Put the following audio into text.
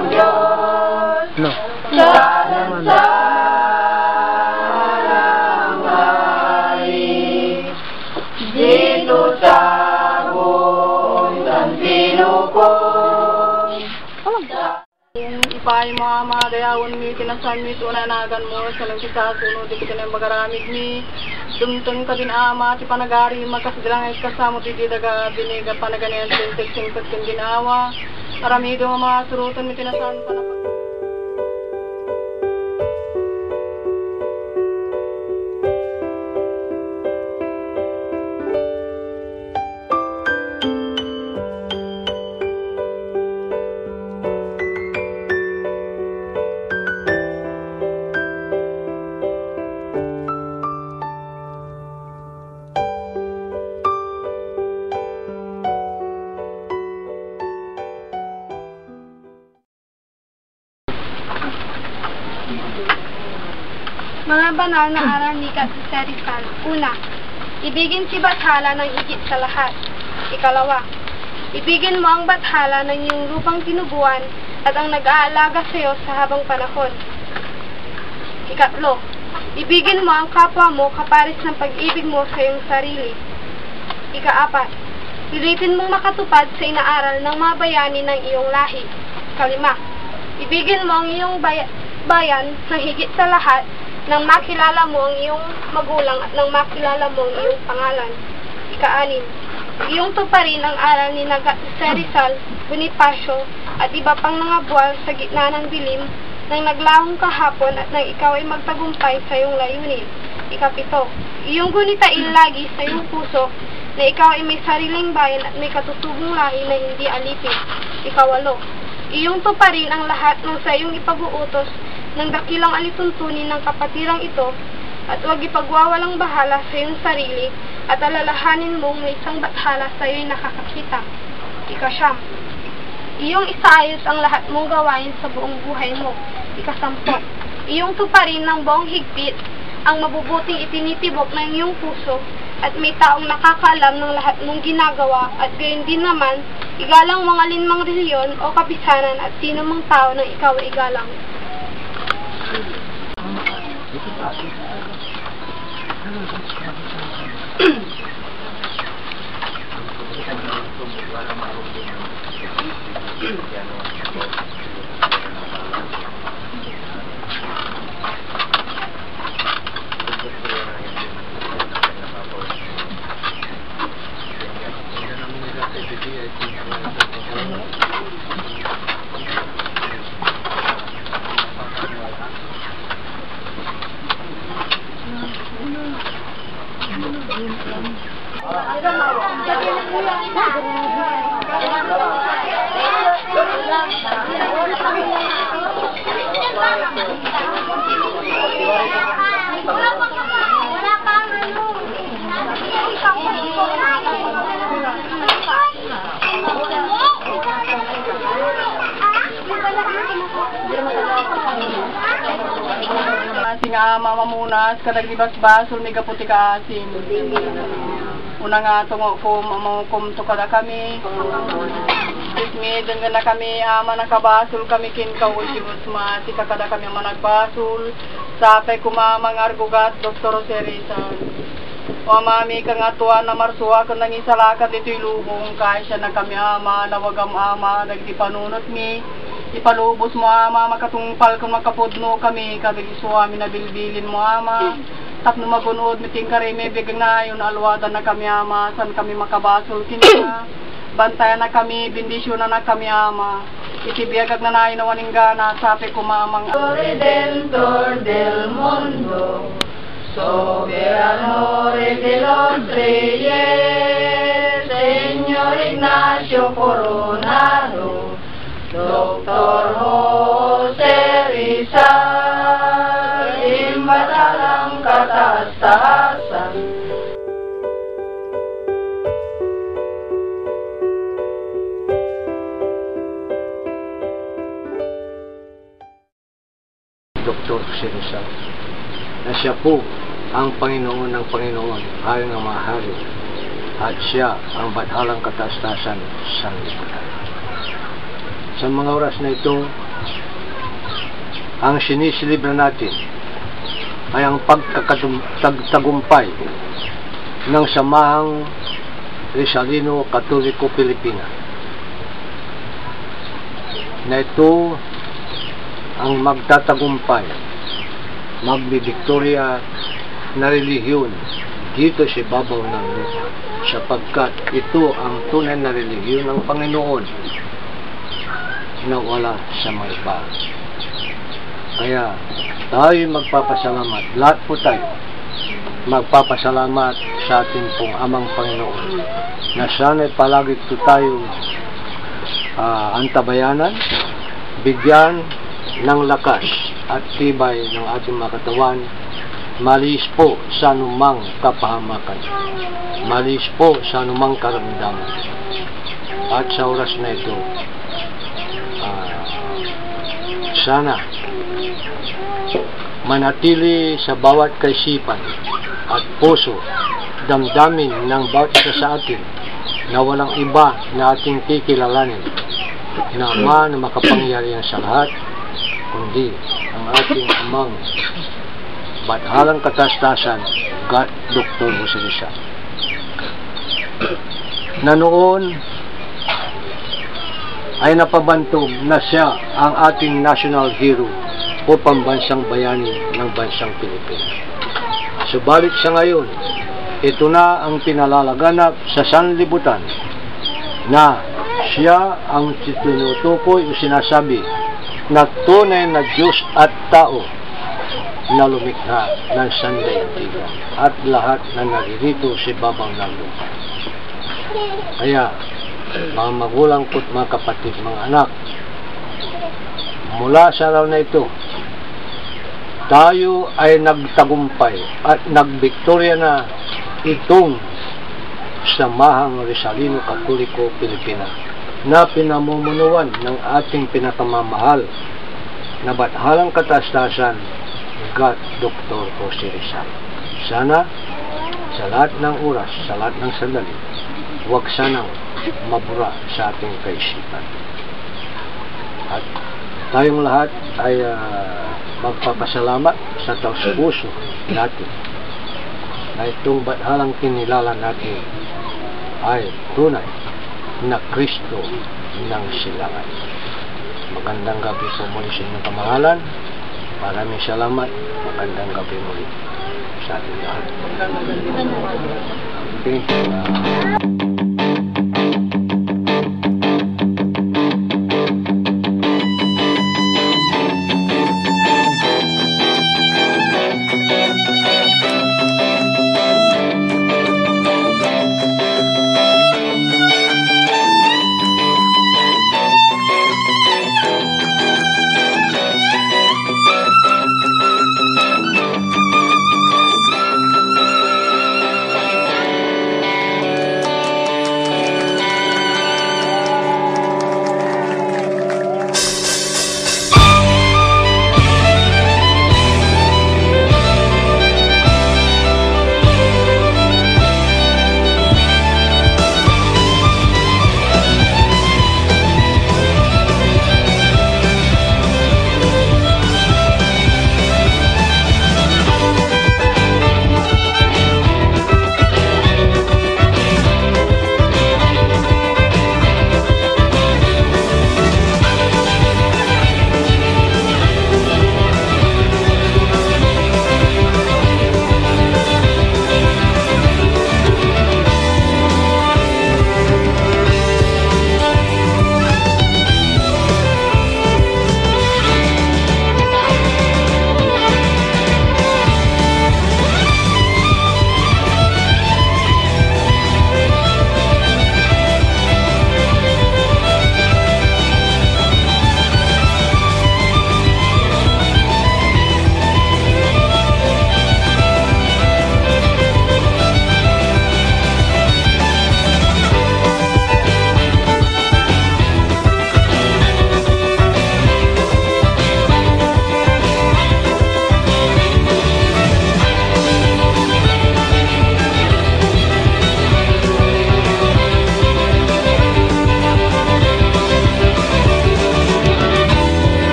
ng Diyos. No. Salang-salang hari dito sa buong sinukong. Ipay mga madayawon mi, pinasan mi, tunanagan mo, sa lang sunod, di kita nang magaramig mi, dumtun ka din ama, ti panagari, magkasidalang ay kasamo, ti daga, biniga, panaganian, singkat kin ginawa, aramido mga surutan mi, pinasan pa na. Mga banal na aral ni Katsarisan. Una, ibigin si Bathala ng higit sa lahat. Ikalawa, ibigin mo ang Bathala ng iyong lupang tinubuan at ang nag-aalaga sa iyo sa habang panahon. Ikatlo, ibigin mo ang kapwa mo kapares ng pag-ibig mo sa iyong sarili. Ikaapat, pilitin mong makatupad sa inaaral ng mga bayani ng iyong lahi. Ikalima, ibigin mo ang iyong bayan ng higit sa lahat nang makilala mo ang iyong magulang at nang makilala mo ang iyong pangalan. Ika-anim, iyong tuparin ang aral ni Rizal, Bonifacio, at iba pang mga buwal sa gitna ng dilim nang naglahong kahapon at nang ikaw ay magtagumpay sa iyong layunin. Ika-pito, iyong gunitain lagi sa iyong puso na ikaw ay may sariling bayan at may katutubong lahi na hindi alipin. Ika-walo, iyong tuparin ang lahat ng sa iyong ipag-uutos ng dakilang alituntunin ng kapatirang ito at huwag ipagwawalang bahala sa iyong sarili at alalahanin mong may isang Bathala sa iyo'y nakakakita. Ika-siyam, iyong isaayos ang lahat mong gawain sa buong buhay mo. Ika-sampo, iyong tuparin ng buong higpit ang mabubuting itinitibok ng iyong puso at may taong nakakaalam ng lahat mong ginagawa at gayon din naman, igalang mga alinmang reliyon o kapisanan at sino mang tao na ikaw ay igalang. Nga mamamunas, kadaglibas basol, may kaputi ka asin. Una nga tungo kum tukala kami. Ismi, dengan na kami, manakabasol kami kinkawusibus mati, kakada kami managbasol. Sapay kumamang argugat, Dr. Rizal. O mami, kangatuan na marsuwa, kung nangisalakat ito'y lubong, kaya siya na kami nawagam nagdipanunot mi. Ipalubos mo ama, makatungpal kung makapudno kami, kabiliswami na bilbilin mo ama. Tapno magunod, miting karime, bigang na yun, alwada na kami ama, san kami makabasol kinina. Bantayan na kami, bindisyon na kami ama. Itibiyagag na nainawaning gana, sapi kumamang Redentor del mundo, soberano de los reyes, Señor Ignacio Coronado, Dr. Jose Rizal, imbatalang kataas-taasan. Dr. Jose Rizal, na siya po ang Panginoon ng Panginoon, hari ng mga hari, at siya ang bathalang kataas-taasan sa lipunan. Sa mga oras na ito, ang sinisilibra natin ay ang pagkatagumpay ng Samahang Rizalino Katoliko Pilipina, na ito ang magtatagumpay, magbibiktorya na relihiyon dito sa ibabaw ng lupa, sapagkat ito ang tunay na relihiyon ng Panginoon na wala sa mga iba. Kaya tayo magpapasalamat, lahat po tayo magpapasalamat sa ating pong Amang Panginoon, na sana'y palagi ito tayo antabayanan, bigyan ng lakas at tibay ng ating mga katawan, malis po sa anumang kapahamakan, malis po sa anumang karamdaman. At sa oras na ito, sana manatili sa bawat kaisipan at puso, damdamin ng bawat isa sa atin na walang iba na ating kikilalanin na Ama na makapangyarihan sa lahat, kundi ang ating Amang Bathalang Katastasan, God Dr. Jose Rizal, na noon ay napabantog na siya ang ating national hero o pambansang bayani ng bansang Pilipinas. Subalit sa ngayon, ito na ang pinalalaganap sa sanlibutan na siya ang tinutukoy o sinasabi na tunay na Diyos at tao na lumikha ng sandaigdigan at lahat na naririto sa ibabaw ng lupa. Kaya, mga magulang ko't mga kapatid, mga anak, mula sa araw na ito, tayo ay nagtagumpay at nagbiktorya na itong Samahang Rizalino Katoliko Pilipina na pinamumunuan ng ating pinakamamahal na Bathalang Katastasan, God Dr. Jose Rizal. Sana sa lahat ng oras, sa lahat ng sandali, huwag sanang mabura sa ating kaisipan. At tayong lahat ay magpapasalamat sa taus-puso natin na itong bathalang kinilala natin ay tunay na Kristo ng silangan. Magandang gabi po muli sa inyong kamahalan. Maraming salamat. Magandang gabi muli sa ating lahat. Thank you.